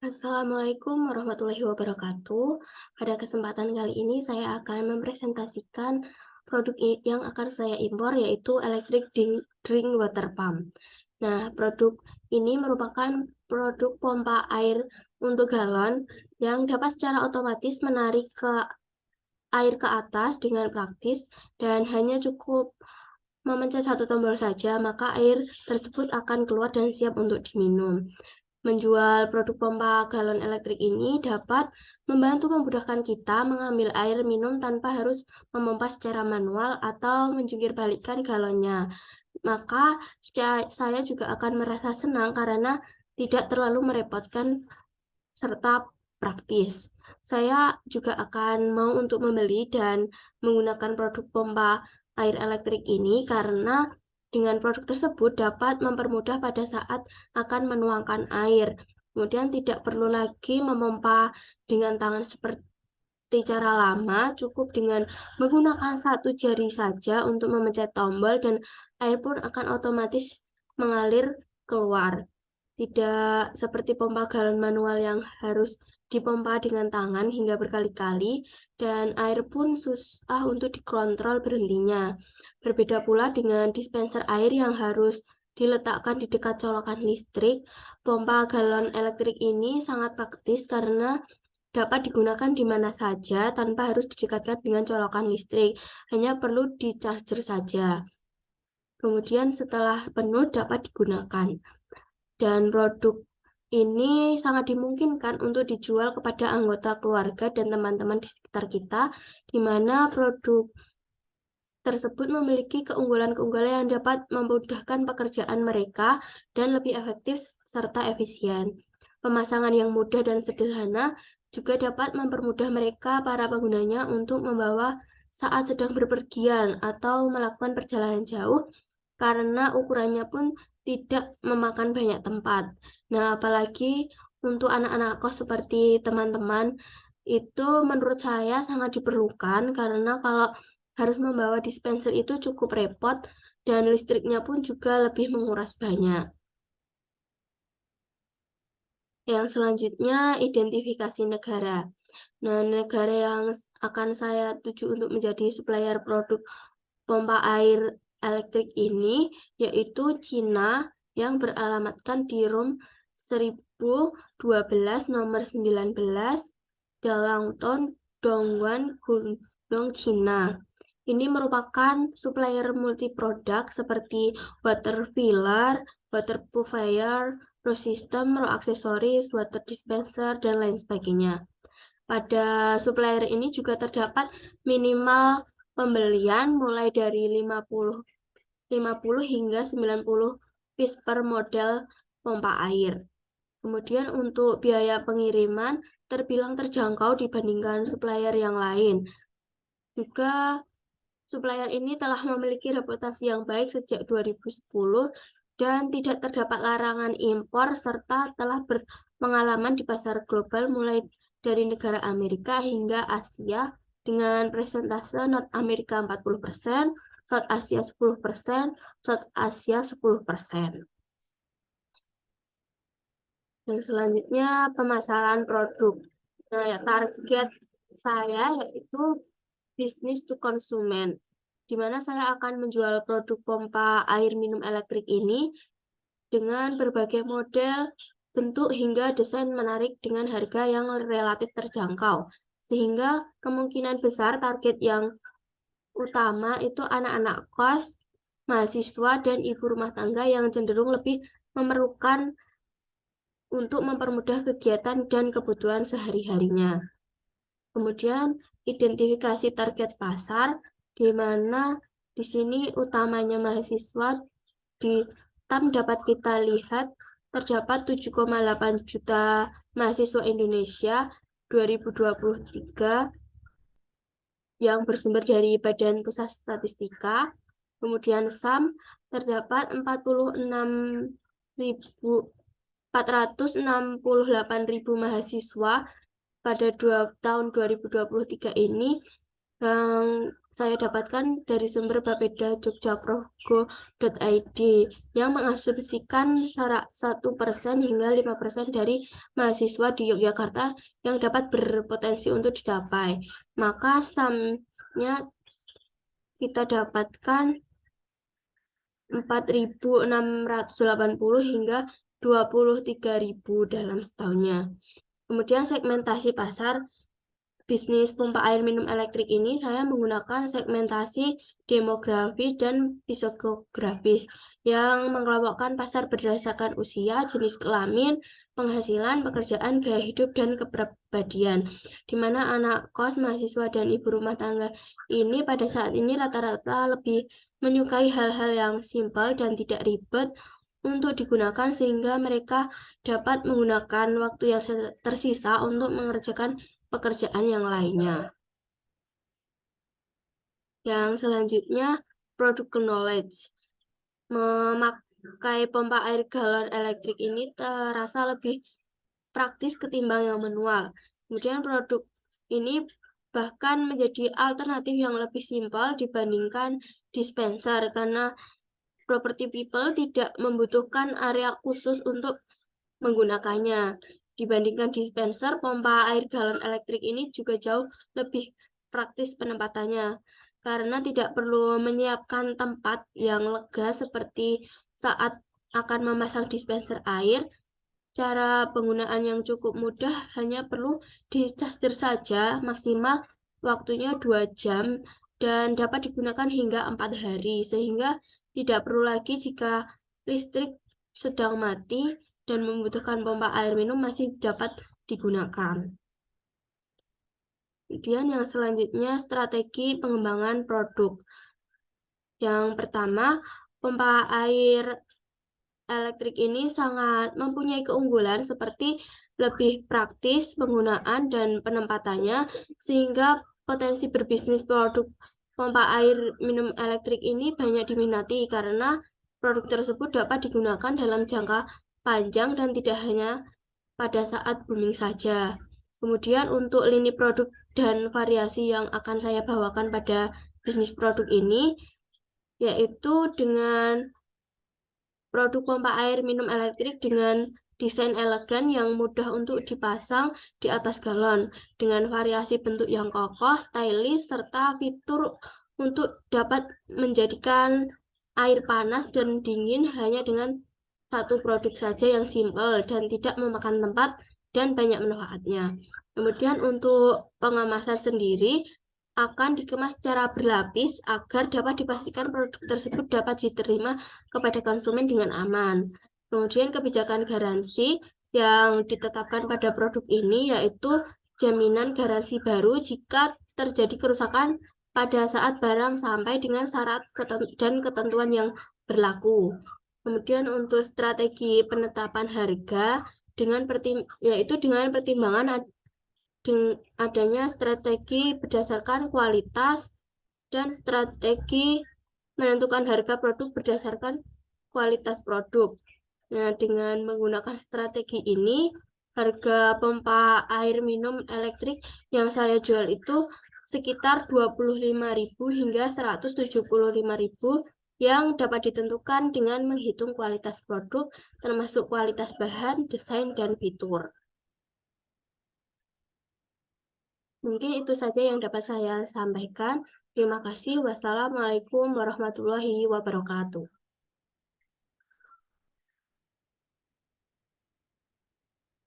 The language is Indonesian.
Assalamualaikum warahmatullahi wabarakatuh. Pada kesempatan kali ini saya akan mempresentasikan produk yang akan saya impor yaitu electric drink water pump. Nah, produk ini merupakan produk pompa air untuk galon yang dapat secara otomatis menarik air ke atas dengan praktis dan hanya cukup memencet satu tombol saja, maka air tersebut akan keluar dan siap untuk diminum. Menjual produk pompa galon elektrik ini dapat membantu memudahkan kita mengambil air minum tanpa harus memompa secara manual atau menjungkir balikkan galonnya. Maka saya juga akan merasa senang karena tidak terlalu merepotkan serta praktis. Saya juga akan mau untuk membeli dan menggunakan produk pompa air elektrik ini karena dengan produk tersebut dapat mempermudah pada saat akan menuangkan air. Kemudian tidak perlu lagi memompa dengan tangan seperti cara lama, cukup dengan menggunakan satu jari saja untuk memencet tombol dan air pun akan otomatis mengalir keluar. Tidak seperti pompa galon manual yang harus dipompa dengan tangan hingga berkali-kali dan air pun susah untuk dikontrol berhentinya. Berbeda pula dengan dispenser air yang harus diletakkan di dekat colokan listrik, pompa galon elektrik ini sangat praktis karena dapat digunakan di mana saja tanpa harus didekatkan dengan colokan listrik, hanya perlu di-charger saja. Kemudian setelah penuh dapat digunakan. Dan produk ini sangat dimungkinkan untuk dijual kepada anggota keluarga dan teman-teman di sekitar kita, di mana produk tersebut memiliki keunggulan-keunggulan yang dapat memudahkan pekerjaan mereka dan lebih efektif serta efisien. Pemasangan yang mudah dan sederhana juga dapat mempermudah mereka, para penggunanya, untuk membawa saat sedang bepergian atau melakukan perjalanan jauh, karena ukurannya pun tidak memakan banyak tempat. Nah, apalagi untuk anak-anak kos seperti teman-teman, itu menurut saya sangat diperlukan karena kalau harus membawa dispenser itu cukup repot dan listriknya pun juga lebih menguras banyak. Yang selanjutnya, identifikasi negara. Nah, negara yang akan saya tuju untuk menjadi supplier produk pompa air elektrik ini yaitu Cina yang beralamatkan di Rom 1012 nomor 19 Dalangton, Dongguan, Guangdong, Cina. Ini merupakan supplier multi-produk seperti water filler, water purifier, row system, row aksesoris, water dispenser, dan lain sebagainya. Pada supplier ini juga terdapat minimal pembelian mulai dari 50 hingga 90 piece per model pompa air. Kemudian untuk biaya pengiriman terbilang terjangkau dibandingkan supplier yang lain. Juga supplier ini telah memiliki reputasi yang baik sejak 2010 dan tidak terdapat larangan impor serta telah berpengalaman di pasar global mulai dari negara Amerika hingga Asia dengan presentase North America 40%, South Asia 10%, South Asia 10%. Dan selanjutnya pemasaran produk. Nah, target saya yaitu bisnis to konsumen, di mana saya akan menjual produk pompa air minum elektrik ini dengan berbagai model, bentuk, hingga desain menarik dengan harga yang relatif terjangkau. Sehingga kemungkinan besar target yang utama itu anak-anak kos, mahasiswa, dan ibu rumah tangga yang cenderung lebih memerlukan untuk mempermudah kegiatan dan kebutuhan sehari-harinya. Kemudian identifikasi target pasar, di mana di sini utamanya mahasiswa. Di TAM dapat kita lihat terdapat 7,8 juta mahasiswa Indonesia 2023 yang bersumber dari Badan Pusat Statistika. Kemudian SAM terdapat 468.000 mahasiswa pada tahun 2023 ini, yang saya dapatkan dari sumber Bapeda Jogja.Progo.id yang mengasumsikan 1% hingga 5% dari mahasiswa di Yogyakarta yang dapat berpotensi untuk dicapai. Maka SAM-nya kita dapatkan 4.680 hingga 23.000 dalam setahunnya. Kemudian segmentasi pasar bisnis pompa air minum elektrik ini saya menggunakan segmentasi demografi dan psikografis yang mengelompokkan pasar berdasarkan usia, jenis kelamin, penghasilan, pekerjaan, gaya hidup, dan kepribadian. Di mana anak kos, mahasiswa, dan ibu rumah tangga ini pada saat ini rata-rata lebih menyukai hal-hal yang simpel dan tidak ribet untuk digunakan sehingga mereka dapat menggunakan waktu yang tersisa untuk mengerjakan pekerjaan yang lainnya. Yang selanjutnya, product knowledge. Memakai pompa air galon elektrik ini terasa lebih praktis ketimbang yang manual. Kemudian produk ini bahkan menjadi alternatif yang lebih simpel dibandingkan dispenser karena property people tidak membutuhkan area khusus untuk menggunakannya. Dibandingkan dispenser, pompa air galon elektrik ini juga jauh lebih praktis penempatannya, karena tidak perlu menyiapkan tempat yang lega seperti saat akan memasang dispenser air. Cara penggunaan yang cukup mudah, hanya perlu dicharger saja, maksimal waktunya 2 jam, dan dapat digunakan hingga 4 hari, sehingga tidak perlu lagi jika listrik sedang mati dan membutuhkan pompa air minum masih dapat digunakan. Kemudian yang selanjutnya, strategi pengembangan produk. Yang pertama, pompa air elektrik ini sangat mempunyai keunggulan seperti lebih praktis penggunaan dan penempatannya, sehingga potensi berbisnis produk pompa air minum elektrik ini banyak diminati karena produk tersebut dapat digunakan dalam jangka panjang dan tidak hanya pada saat booming saja. Kemudian untuk lini produk dan variasi yang akan saya bawakan pada bisnis produk ini, yaitu dengan produk pompa air minum elektrik dengan desain elegan yang mudah untuk dipasang di atas galon, dengan variasi bentuk yang kokoh, stylish, serta fitur untuk dapat menjadikan air panas dan dingin hanya dengan satu produk saja yang simpel dan tidak memakan tempat dan banyak manfaatnya. Kemudian untuk pengemasan sendiri akan dikemas secara berlapis agar dapat dipastikan produk tersebut dapat diterima kepada konsumen dengan aman. Kemudian kebijakan garansi yang ditetapkan pada produk ini yaitu jaminan garansi baru jika terjadi kerusakan pada saat barang sampai dengan syarat dan ketentuan yang berlaku. Kemudian untuk strategi penetapan harga yaitu dengan pertimbangan adanya strategi berdasarkan kualitas dan strategi menentukan harga produk berdasarkan kualitas produk. Nah, dengan menggunakan strategi ini, harga pompa air minum elektrik yang saya jual itu sekitar 25.000 hingga 175.000 yang dapat ditentukan dengan menghitung kualitas produk, termasuk kualitas bahan, desain, dan fitur. Mungkin itu saja yang dapat saya sampaikan. Terima kasih. Wassalamualaikum warahmatullahi wabarakatuh.